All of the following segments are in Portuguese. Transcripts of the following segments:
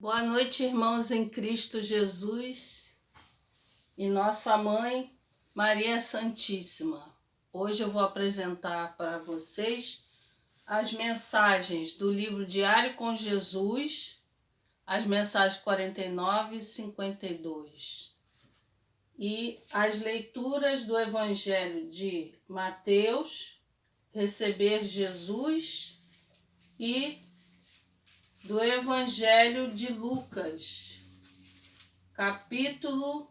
Boa noite, irmãos em Cristo Jesus e nossa mãe Maria Santíssima. Hoje eu vou apresentar para vocês as mensagens do livro Diário com Jesus, as mensagens 49 e 52, e as leituras do Evangelho de Mateus, Receber Jesus, e do Evangelho de Lucas, capítulo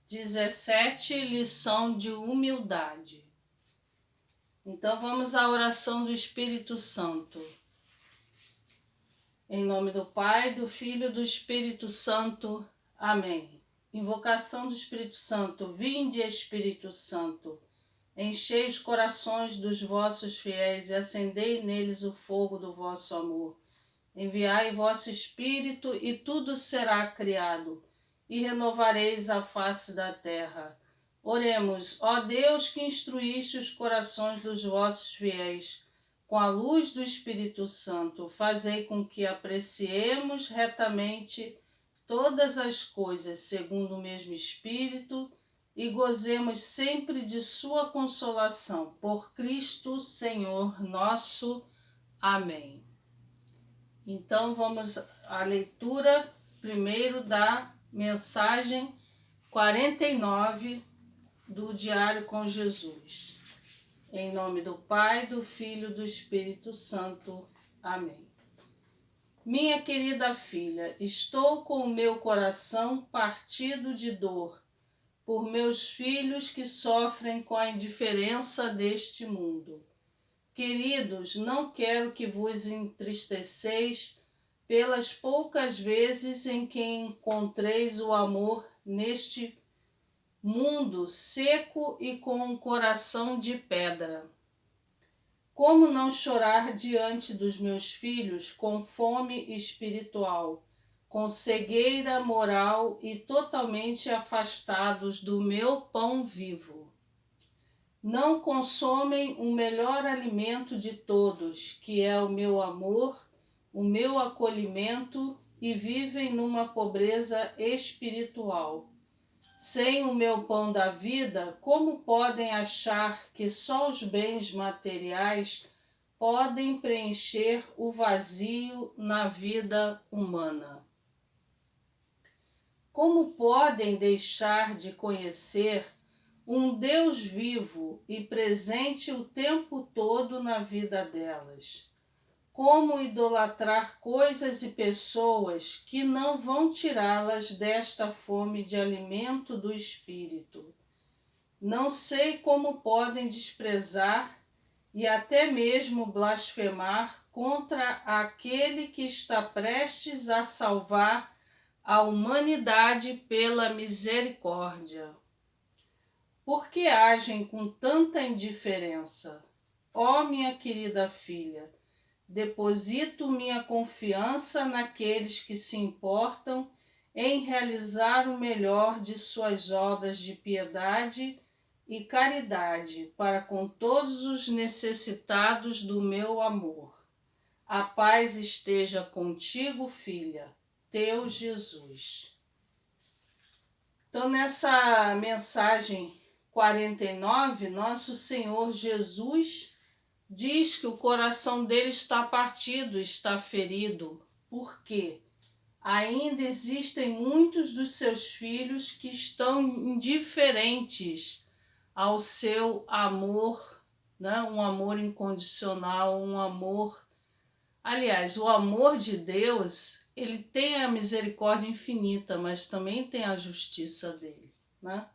17, lição de humildade. Então vamos à oração do Espírito Santo. Em nome do Pai, do Filho e do Espírito Santo. Amém. Invocação do Espírito Santo. Vinde, Espírito Santo, enchei os corações dos vossos fiéis e acendei neles o fogo do vosso amor. Enviai vosso Espírito e tudo será criado, e renovareis a face da terra. Oremos, ó Deus, que instruíste os corações dos vossos fiéis, com a luz do Espírito Santo, fazei com que apreciemos retamente todas as coisas segundo o mesmo Espírito e gozemos sempre de sua consolação. Por Cristo, Senhor nosso. Amém. Então vamos à leitura primeiro da mensagem 49 do Diário com Jesus. Em nome do Pai, do Filho e do Espírito Santo. Amém. Minha querida filha, estou com o meu coração partido de dor por meus filhos que sofrem com a indiferença deste mundo. Queridos, não quero que vos entristeceis pelas poucas vezes em que encontreis o amor neste mundo seco e com um coração de pedra. Como não chorar diante dos meus filhos com fome espiritual, com cegueira moral e totalmente afastados do meu pão vivo? Não consomem o melhor alimento de todos, que é o meu amor, o meu acolhimento, e vivem numa pobreza espiritual. Sem o meu pão da vida, como podem achar que só os bens materiais podem preencher o vazio na vida humana? Como podem deixar de conhecer um Deus vivo e presente o tempo todo na vida delas? Como idolatrar coisas e pessoas que não vão tirá-las desta fome de alimento do espírito? Não sei como podem desprezar e até mesmo blasfemar contra aquele que está prestes a salvar a humanidade pela misericórdia. Por que agem com tanta indiferença? Ó minha querida filha, deposito minha confiança naqueles que se importam em realizar o melhor de suas obras de piedade e caridade para com todos os necessitados do meu amor. A paz esteja contigo, filha. Teu Jesus. Então, nessa mensagem 49, nosso Senhor Jesus diz que o coração dele está partido, está ferido. Por quê? Ainda existem muitos dos seus filhos que estão indiferentes ao seu amor, né? Um amor incondicional, um amor... Aliás, o amor de Deus, ele tem a misericórdia infinita, mas também tem a justiça dele, né?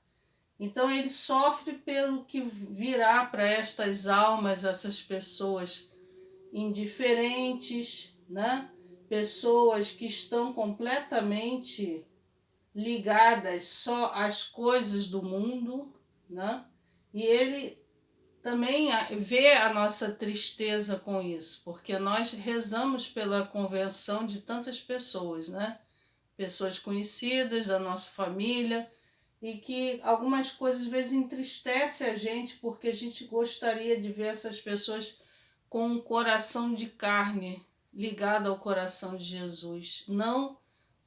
Então ele sofre pelo que virá para estas almas, essas pessoas indiferentes, né? Pessoas que estão completamente ligadas só às coisas do mundo, né? E ele também vê a nossa tristeza com isso, porque nós rezamos pela conversão de tantas pessoas, né? Pessoas conhecidas da nossa família, e que algumas coisas às vezes entristece a gente, porque a gente gostaria de ver essas pessoas com um coração de carne ligado ao coração de Jesus, não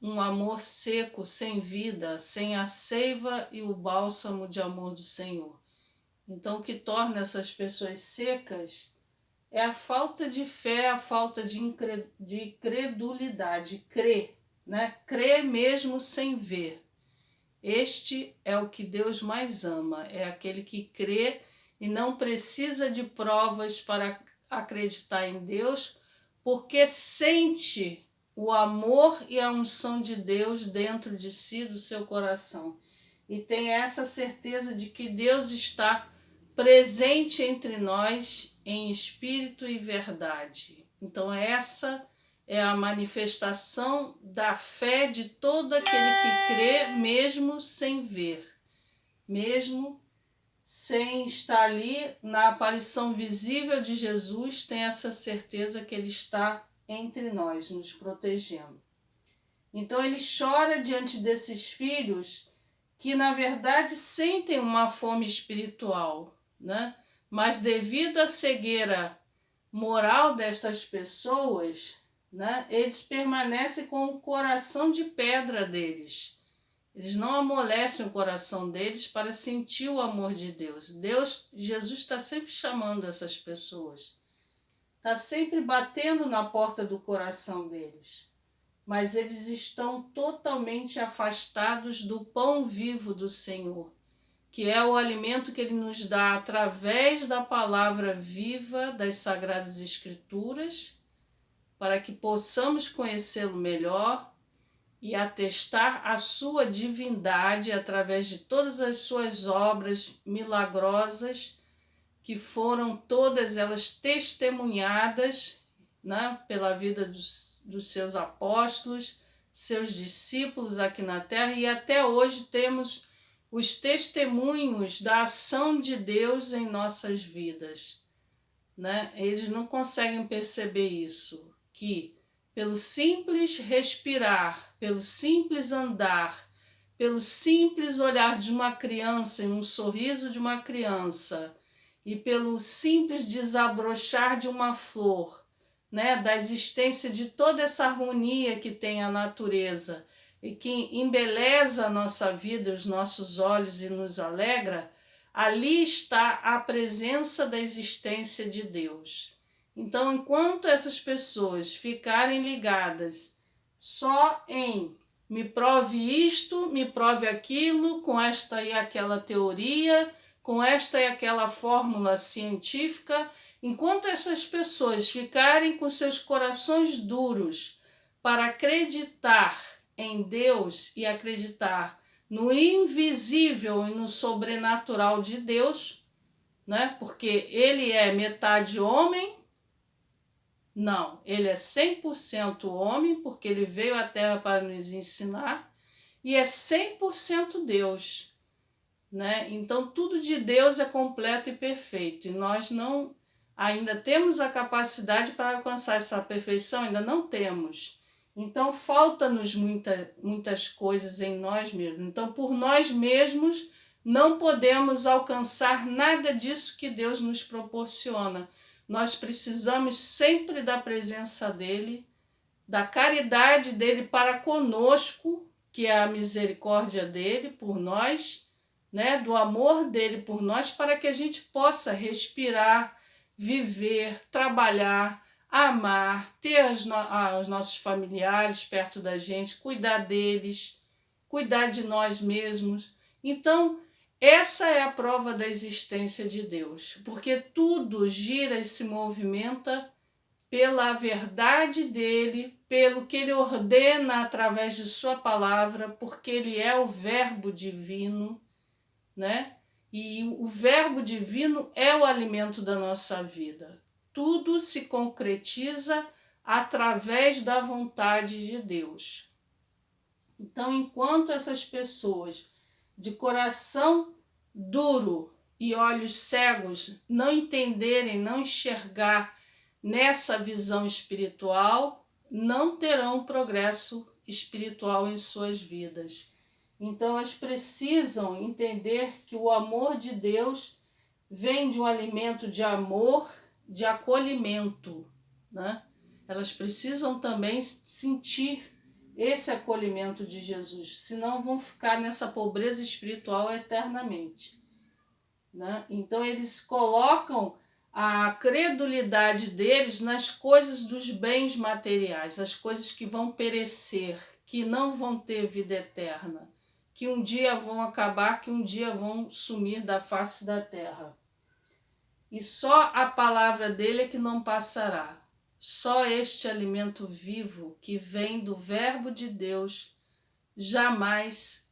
um amor seco, sem vida, sem a seiva e o bálsamo de amor do Senhor. Então, o que torna essas pessoas secas é a falta de fé, a falta de credulidade, crer, né? Crer mesmo sem ver. Este é o que Deus mais ama, é aquele que crê e não precisa de provas para acreditar em Deus, porque sente o amor e a unção de Deus dentro de si, do seu coração. E tem essa certeza de que Deus está presente entre nós em espírito e verdade. Então essa é a manifestação da fé de todo aquele que crê, mesmo sem ver, mesmo sem estar ali na aparição visível de Jesus, tem essa certeza que Ele está entre nós, nos protegendo. Então ele chora diante desses filhos que na verdade sentem uma fome espiritual, né? Mas devido à cegueira moral destas pessoas, né, eles permanecem com o coração de pedra deles. Eles não amolecem o coração deles para sentir o amor de Deus. Jesus está sempre chamando essas pessoas. Está sempre batendo na porta do coração deles. Mas eles estão totalmente afastados do pão vivo do Senhor, que é o alimento que Ele nos dá através da palavra viva das Sagradas Escrituras, para que possamos conhecê-lo melhor e atestar a sua divindade através de todas as suas obras milagrosas, que foram todas elas testemunhadas, né, pela vida dos seus apóstolos, seus discípulos aqui na terra, e até hoje temos os testemunhos da ação de Deus em nossas vidas, né? Eles não conseguem perceber isso, que pelo simples respirar, pelo simples andar, pelo simples olhar de uma criança e um sorriso de uma criança, e pelo simples desabrochar de uma flor, né, da existência de toda essa harmonia que tem a natureza e que embeleza a nossa vida, os nossos olhos e nos alegra, ali está a presença da existência de Deus. Então, enquanto essas pessoas ficarem ligadas só em me prove isto, me prove aquilo, com esta e aquela teoria, com esta e aquela fórmula científica, enquanto essas pessoas ficarem com seus corações duros para acreditar em Deus e acreditar no invisível e no sobrenatural de Deus, né? Porque Ele é metade homem. Não, Ele é 100% homem, porque Ele veio à Terra para nos ensinar, e é 100% Deus, né? Então tudo de Deus é completo e perfeito, e nós não ainda temos a capacidade para alcançar essa perfeição, ainda não temos. Então falta-nos muitas coisas em nós mesmos. Então por nós mesmos não podemos alcançar nada disso que Deus nos proporciona. Nós precisamos sempre da presença dEle, da caridade dEle para conosco, que é a misericórdia dEle por nós, né? Do amor dEle por nós, para que a gente possa respirar, viver, trabalhar, amar, ter os nossos familiares perto da gente, cuidar deles, cuidar de nós mesmos. Então, essa é a prova da existência de Deus, porque tudo gira e se movimenta pela verdade dele, pelo que ele ordena através de sua palavra, porque ele é o Verbo divino, né? E o Verbo divino é o alimento da nossa vida. Tudo se concretiza através da vontade de Deus. Então, enquanto essas pessoas de coração duro e olhos cegos não entenderem, não enxergar nessa visão espiritual, não terão progresso espiritual em suas vidas. Então elas precisam entender que o amor de Deus vem de um alimento de amor, de acolhimento, né? Elas precisam também sentir esse acolhimento de Jesus, senão vão ficar nessa pobreza espiritual eternamente, né? Então eles colocam a credulidade deles nas coisas dos bens materiais, as coisas que vão perecer, que não vão ter vida eterna, que um dia vão acabar, que um dia vão sumir da face da terra. E só a palavra dele é que não passará. Só este alimento vivo que vem do Verbo de Deus jamais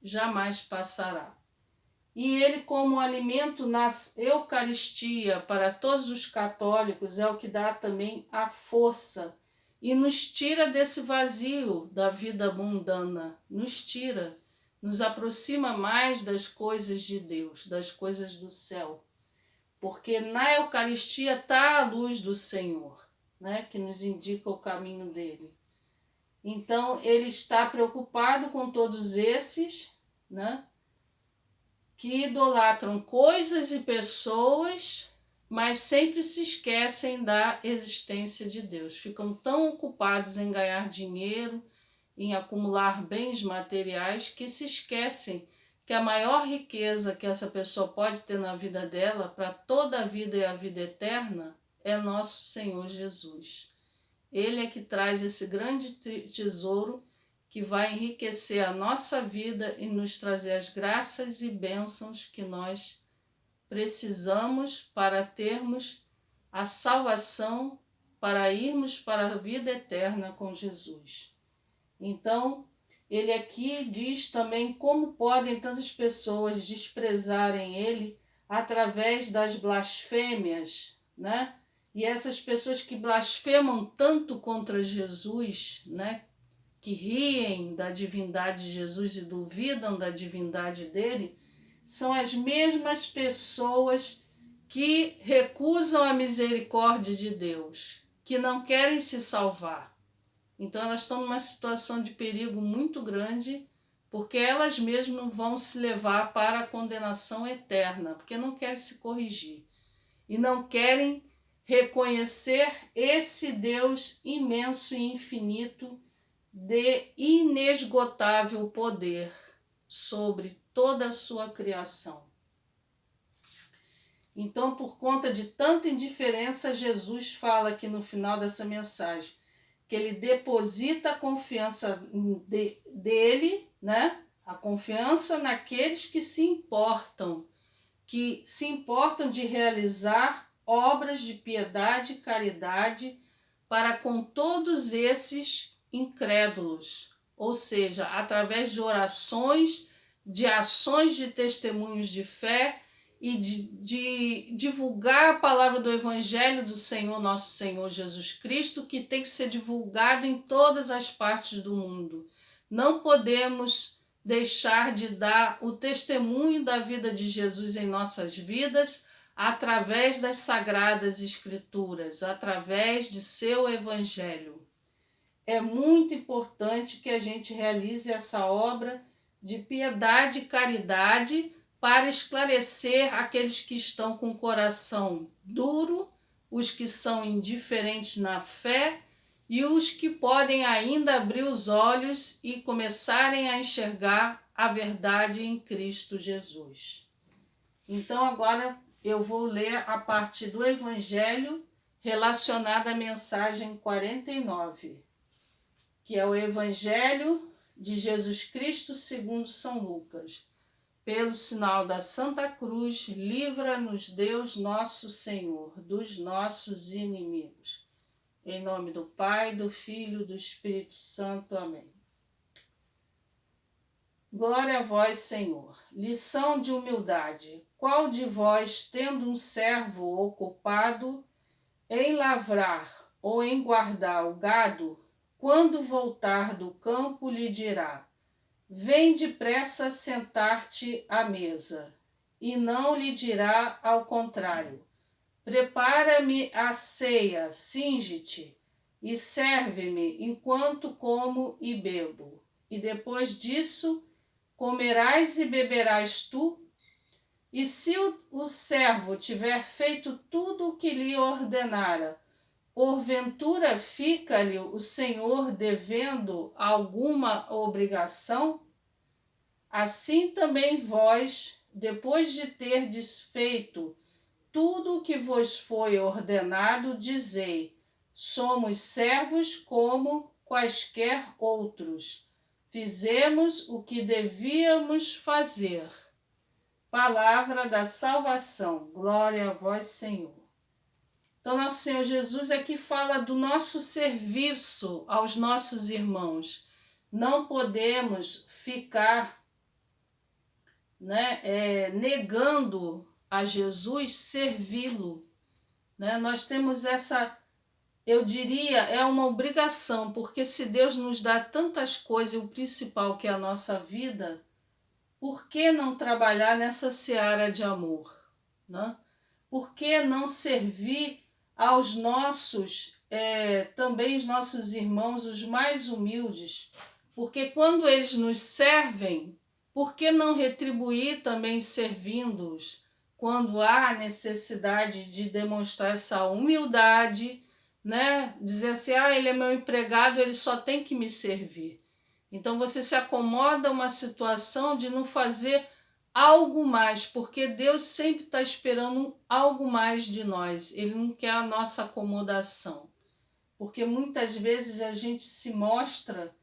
passará. E ele, como alimento na Eucaristia para todos os católicos, é o que dá também a força e nos tira desse vazio da vida mundana, nos tira, nos aproxima mais das coisas de Deus, das coisas do céu. Porque na Eucaristia está a luz do Senhor, né, que nos indica o caminho dele. Então, ele está preocupado com todos esses, né, que idolatram coisas e pessoas, mas sempre se esquecem da existência de Deus. Ficam tão ocupados em ganhar dinheiro, em acumular bens materiais, que se esquecem que a maior riqueza que essa pessoa pode ter na vida dela, para toda a vida e a vida eterna, é nosso Senhor Jesus. Ele é que traz esse grande tesouro que vai enriquecer a nossa vida e nos trazer as graças e bênçãos que nós precisamos para termos a salvação, para irmos para a vida eterna com Jesus. Então, ele aqui diz também como podem tantas pessoas desprezarem ele através das blasfêmias, né? E essas pessoas que blasfemam tanto contra Jesus, né? Que riem da divindade de Jesus e duvidam da divindade dele, são as mesmas pessoas que recusam a misericórdia de Deus, que não querem se salvar. Então elas estão numa situação de perigo muito grande, porque elas mesmas vão se levar para a condenação eterna, porque não querem se corrigir e não querem reconhecer esse Deus imenso e infinito, de inesgotável poder sobre toda a sua criação. Então, por conta de tanta indiferença, Jesus fala aqui no final dessa mensagem que ele deposita a confiança dele, né? A confiança naqueles que se importam de realizar obras de piedade e caridade para com todos esses incrédulos, ou seja, através de orações, de ações de testemunhos de fé e de divulgar a palavra do Evangelho do Senhor, nosso Senhor Jesus Cristo, que tem que ser divulgado em todas as partes do mundo. Não podemos deixar de dar o testemunho da vida de Jesus em nossas vidas através das Sagradas Escrituras, através de seu Evangelho. É muito importante que a gente realize essa obra de piedade e caridade para esclarecer aqueles que estão com o coração duro, os que são indiferentes na fé e os que podem ainda abrir os olhos e começarem a enxergar a verdade em Cristo Jesus. Então agora eu vou ler a parte do Evangelho relacionada à mensagem 49. Que é o Evangelho de Jesus Cristo segundo São Lucas. Pelo sinal da Santa Cruz, livra-nos Deus nosso Senhor dos nossos inimigos. Em nome do Pai, do Filho e do Espírito Santo. Amém. Glória a vós, Senhor. Lição de humildade. Qual de vós, tendo um servo ocupado em lavrar ou em guardar o gado, quando voltar do campo, lhe dirá: vem depressa sentar-te à mesa, e não lhe dirá ao contrário: prepara-me a ceia, cinge-te e serve-me enquanto como e bebo, e depois disso comerás e beberás tu? E se o servo tiver feito tudo o que lhe ordenara, Porventura fica-lhe o Senhor devendo alguma obrigação? Assim também vós, depois de terdes feito tudo o que vos foi ordenado, dizei: somos servos como quaisquer outros. Fizemos o que devíamos fazer. Palavra da salvação. Glória a vós, Senhor. Então, nosso Senhor Jesus aqui fala do nosso serviço aos nossos irmãos. Não podemos ficar negando a Jesus servi-lo. Nós temos essa, eu diria, é uma obrigação, porque se Deus nos dá tantas coisas, e o principal que é a nossa vida, por que não trabalhar nessa seara de amor? Por que não servir aos nossos, também os nossos irmãos, os mais humildes? Porque quando eles nos servem, por que não retribuir também servindo-os? Quando há necessidade de demonstrar essa humildade, dizer assim, ele é meu empregado, ele só tem que me servir. Então você se acomoda a uma situação de não fazer algo mais, porque Deus sempre está esperando algo mais de nós. Ele não quer a nossa acomodação. Porque muitas vezes a gente se mostra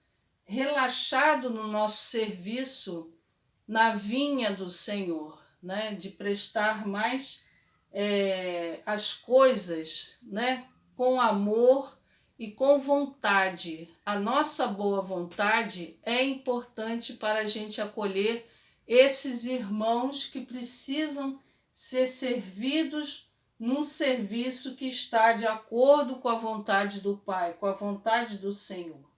relaxado no nosso serviço na vinha do Senhor, de prestar mais as coisas com amor e com vontade. A nossa boa vontade é importante para a gente acolher esses irmãos que precisam ser servidos num serviço que está de acordo com a vontade do Pai, com a vontade do Senhor.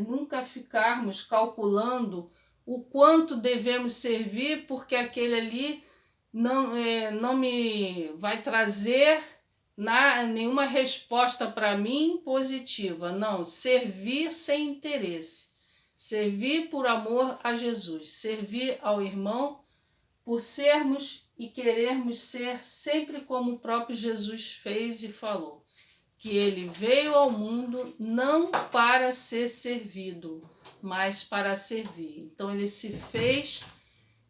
Nunca ficarmos calculando o quanto devemos servir, porque aquele ali não me vai trazer nenhuma resposta para mim positiva. Não, servir sem interesse. Servir por amor a Jesus, servir ao irmão por sermos e querermos ser sempre como o próprio Jesus fez e falou, que ele veio ao mundo não para ser servido, mas para servir. Então ele se fez,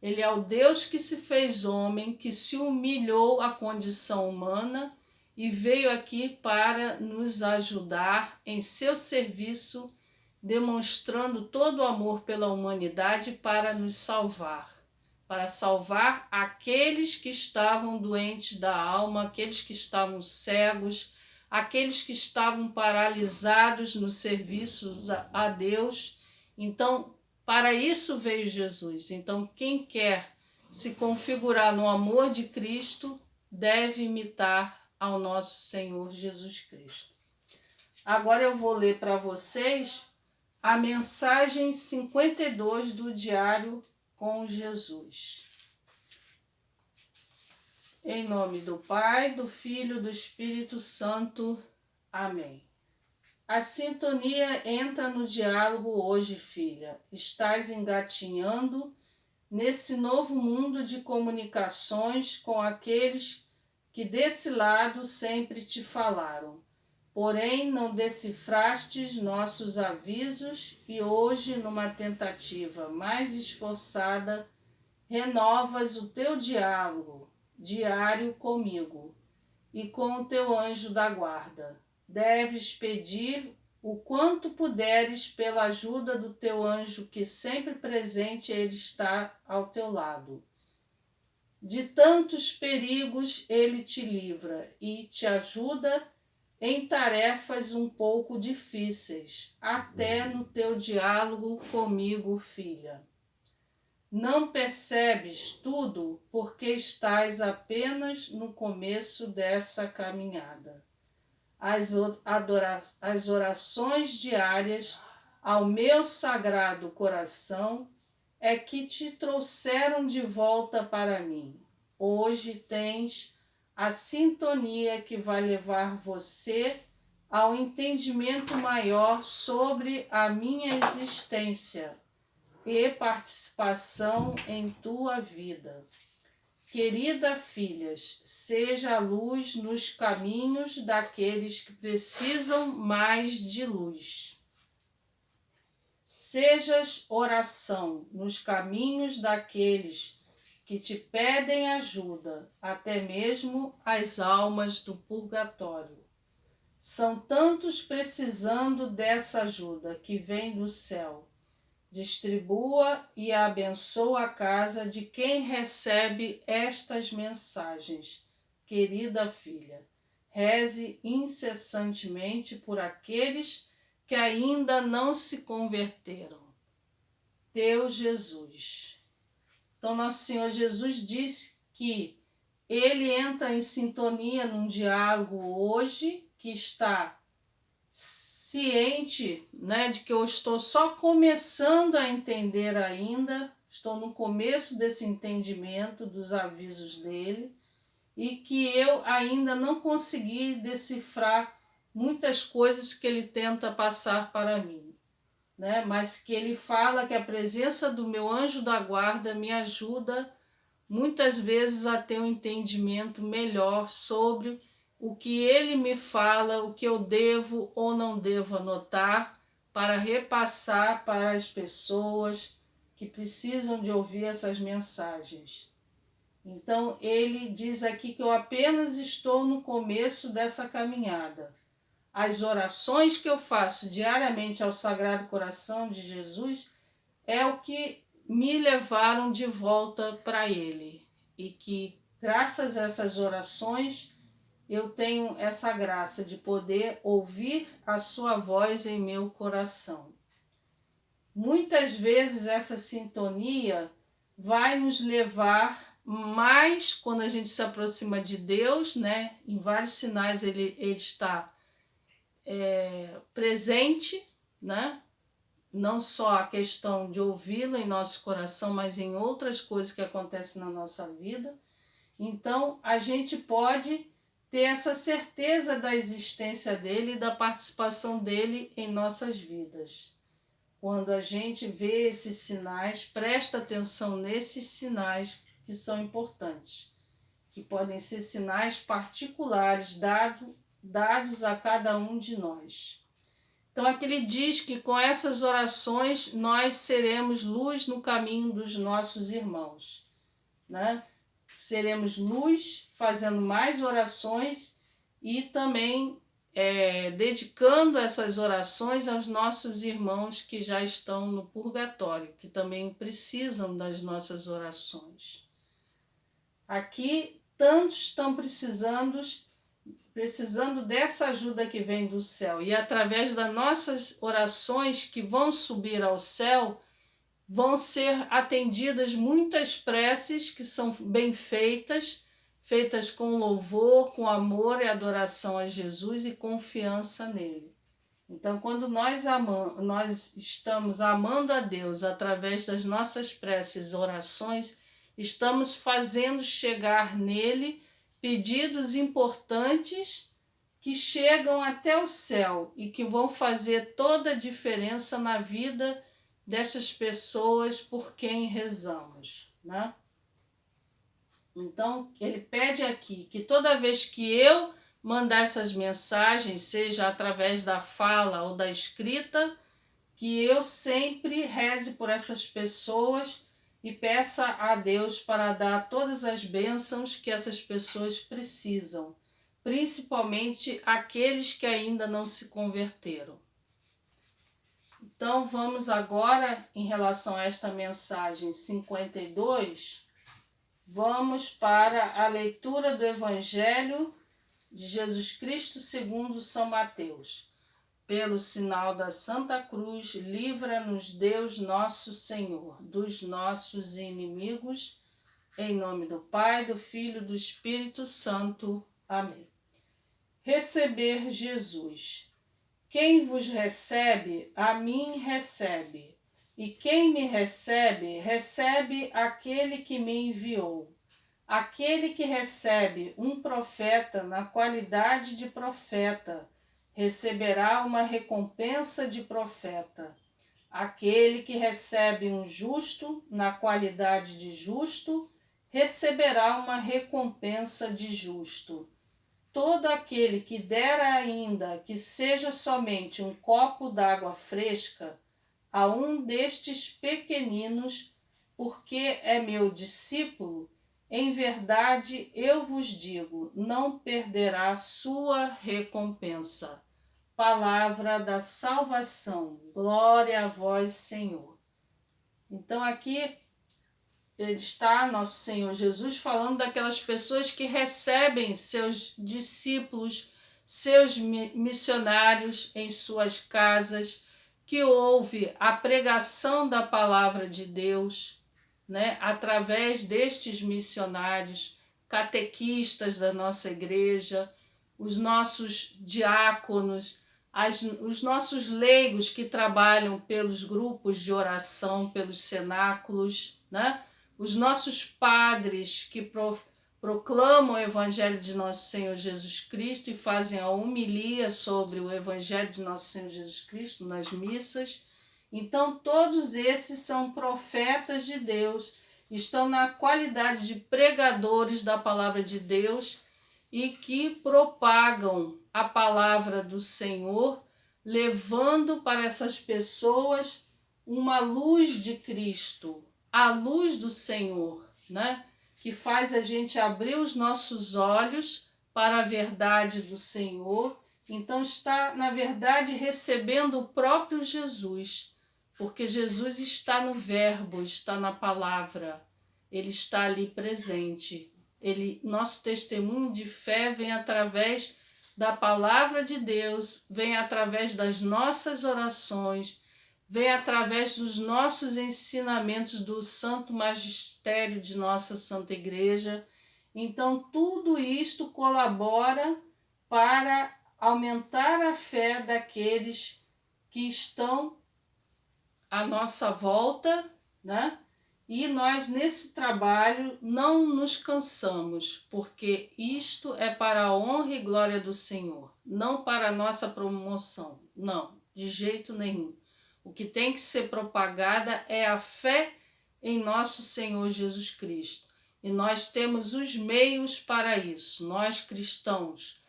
ele é o Deus que se fez homem, que se humilhou à condição humana e veio aqui para nos ajudar em seu serviço, demonstrando todo o amor pela humanidade para nos salvar, para salvar aqueles que estavam doentes da alma, aqueles que estavam cegos, aqueles que estavam paralisados no serviço a Deus. Então, para isso veio Jesus. Então, quem quer se configurar no amor de Cristo deve imitar ao nosso Senhor Jesus Cristo. Agora eu vou ler para vocês a mensagem 52 do Diário com Jesus. Em nome do Pai, do Filho e do Espírito Santo. Amém. A sintonia entra no diálogo hoje, filha. Estás engatinhando nesse novo mundo de comunicações com aqueles que desse lado sempre te falaram. Porém, não decifrastes nossos avisos e hoje, numa tentativa mais esforçada, renovas o teu diálogo diário comigo e com o teu anjo da guarda. Deves pedir o quanto puderes pela ajuda do teu anjo, que sempre presente ele está ao teu lado. De tantos perigos ele te livra e te ajuda em tarefas um pouco difíceis, até no teu diálogo comigo, filha. Não percebes tudo porque estás apenas no começo dessa caminhada. As orações diárias ao meu sagrado coração é que te trouxeram de volta para mim. Hoje tens a sintonia que vai levar você ao entendimento maior sobre a minha existência e participação em tua vida. Querida filhas, seja a luz nos caminhos daqueles que precisam mais de luz. Sejas oração nos caminhos daqueles que te pedem ajuda, até mesmo as almas do purgatório. São tantos precisando dessa ajuda que vem do céu. Distribua e abençoa a casa de quem recebe estas mensagens. Querida filha, reze incessantemente por aqueles que ainda não se converteram. Teu Jesus. Então, Nosso Senhor Jesus disse que ele entra em sintonia num diálogo hoje que está ciente, né, de que eu estou só começando a entender ainda, estou no começo desse entendimento dos avisos dele e que eu ainda não consegui decifrar muitas coisas que ele tenta passar para mim, né? Mas que ele fala que a presença do meu anjo da guarda me ajuda muitas vezes a ter um entendimento melhor sobre o que ele me fala, o que eu devo ou não devo anotar para repassar para as pessoas que precisam de ouvir essas mensagens. Então ele diz aqui que eu apenas estou no começo dessa caminhada. As orações que eu faço diariamente ao Sagrado Coração de Jesus é o que me levaram de volta para ele. E que, graças a essas orações, eu tenho essa graça de poder ouvir a sua voz em meu coração. Muitas vezes essa sintonia vai nos levar mais quando a gente se aproxima de Deus, né? Em vários sinais ele está presente, né? Não só a questão de ouvi-lo em nosso coração, mas em outras coisas que acontecem na nossa vida. Então, a gente pode ter essa certeza da existência dele e da participação dele em nossas vidas. Quando a gente vê esses sinais, presta atenção nesses sinais que são importantes, que podem ser sinais particulares dados a cada um de nós. Então aqui ele diz que com essas orações nós seremos luz no caminho dos nossos irmãos, né? Seremos luz fazendo mais orações e também dedicando essas orações aos nossos irmãos que já estão no purgatório, que também precisam das nossas orações. Aqui tantos estão precisando dessa ajuda que vem do céu, e através das nossas orações que vão subir ao céu, vão ser atendidas muitas preces que são bem feitas com louvor, com amor e adoração a Jesus e confiança nele. Então, quando nós estamos amando a Deus através das nossas preces e orações, estamos fazendo chegar nele pedidos importantes que chegam até o céu e que vão fazer toda a diferença na vida dessas pessoas por quem rezamos, né? Então, ele pede aqui que toda vez que eu mandar essas mensagens, seja através da fala ou da escrita, que eu sempre reze por essas pessoas e peça a Deus para dar todas as bênçãos que essas pessoas precisam, principalmente aqueles que ainda não se converteram. Então vamos agora, em relação a esta mensagem 52, vamos para a leitura do Evangelho de Jesus Cristo segundo São Mateus. Pelo sinal da Santa Cruz, livra-nos Deus nosso Senhor dos nossos inimigos, em nome do Pai, do Filho e do Espírito Santo. Amém. Receber Jesus. Quem vos recebe, a mim recebe, e quem me recebe, recebe aquele que me enviou. Aquele que recebe um profeta na qualidade de profeta, receberá uma recompensa de profeta. Aquele que recebe um justo na qualidade de justo, receberá uma recompensa de justo. Todo aquele que dera ainda que seja somente um copo d'água fresca a um destes pequeninos, porque é meu discípulo, em verdade eu vos digo, não perderá sua recompensa. Palavra da salvação. Glória a vós, Senhor. Então aqui está nosso Senhor Jesus falando daquelas pessoas que recebem seus discípulos, seus missionários em suas casas, que ouve a pregação da palavra de Deus, né, através destes missionários, catequistas da nossa igreja, os nossos diáconos, os nossos leigos que trabalham pelos grupos de oração, pelos cenáculos, né? Os nossos padres que proclamam o Evangelho de Nosso Senhor Jesus Cristo e fazem a homilia sobre o Evangelho de Nosso Senhor Jesus Cristo nas missas. Então, todos esses são profetas de Deus, estão na qualidade de pregadores da palavra de Deus e que propagam a palavra do Senhor, levando para essas pessoas uma luz de Cristo, a luz do Senhor, né? Que faz a gente abrir os nossos olhos para a verdade do Senhor. Então está, na verdade, recebendo o próprio Jesus, porque Jesus está no verbo, está na palavra, ele está ali presente. Nosso testemunho de fé vem através da palavra de Deus, vem através das nossas orações, vem através dos nossos ensinamentos do Santo Magistério de nossa Santa Igreja. Então, tudo isto colabora para aumentar a fé daqueles que estão à nossa volta, né? E nós, nesse trabalho, não nos cansamos, porque isto é para a honra e glória do Senhor, não para a nossa promoção, não, de jeito nenhum. O que tem que ser propagada é a fé em nosso Senhor Jesus Cristo. E nós temos os meios para isso, nós cristãos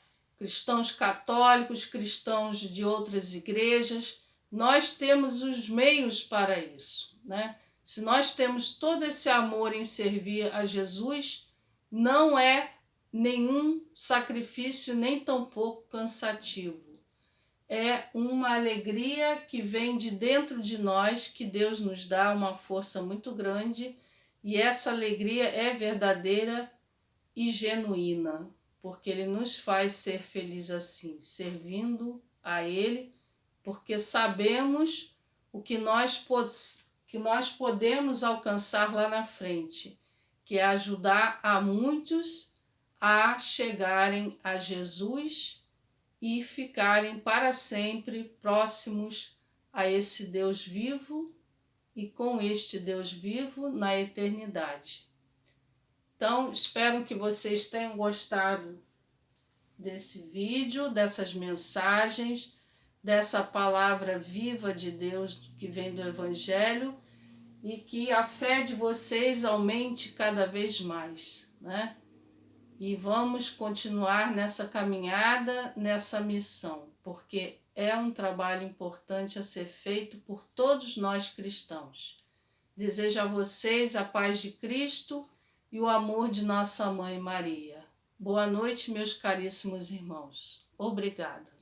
católicos, cristãos de outras igrejas, nós temos os meios para isso, né? Se nós temos todo esse amor em servir a Jesus, não é nenhum sacrifício, nem tampouco cansativo. É uma alegria que vem de dentro de nós, que Deus nos dá uma força muito grande, e essa alegria é verdadeira e genuína, porque Ele nos faz ser felizes assim, servindo a Ele, porque sabemos o que nós podemos alcançar lá na frente, que é ajudar a muitos a chegarem a Jesus e ficarem para sempre próximos a esse Deus vivo e com este Deus vivo na eternidade. Então, espero que vocês tenham gostado desse vídeo, dessas mensagens, dessa palavra viva de Deus que vem do Evangelho, e que a fé de vocês aumente cada vez mais, né? E vamos continuar nessa caminhada, nessa missão, porque é um trabalho importante a ser feito por todos nós cristãos. Desejo a vocês a paz de Cristo e o amor de nossa Mãe Maria. Boa noite, meus caríssimos irmãos. Obrigada.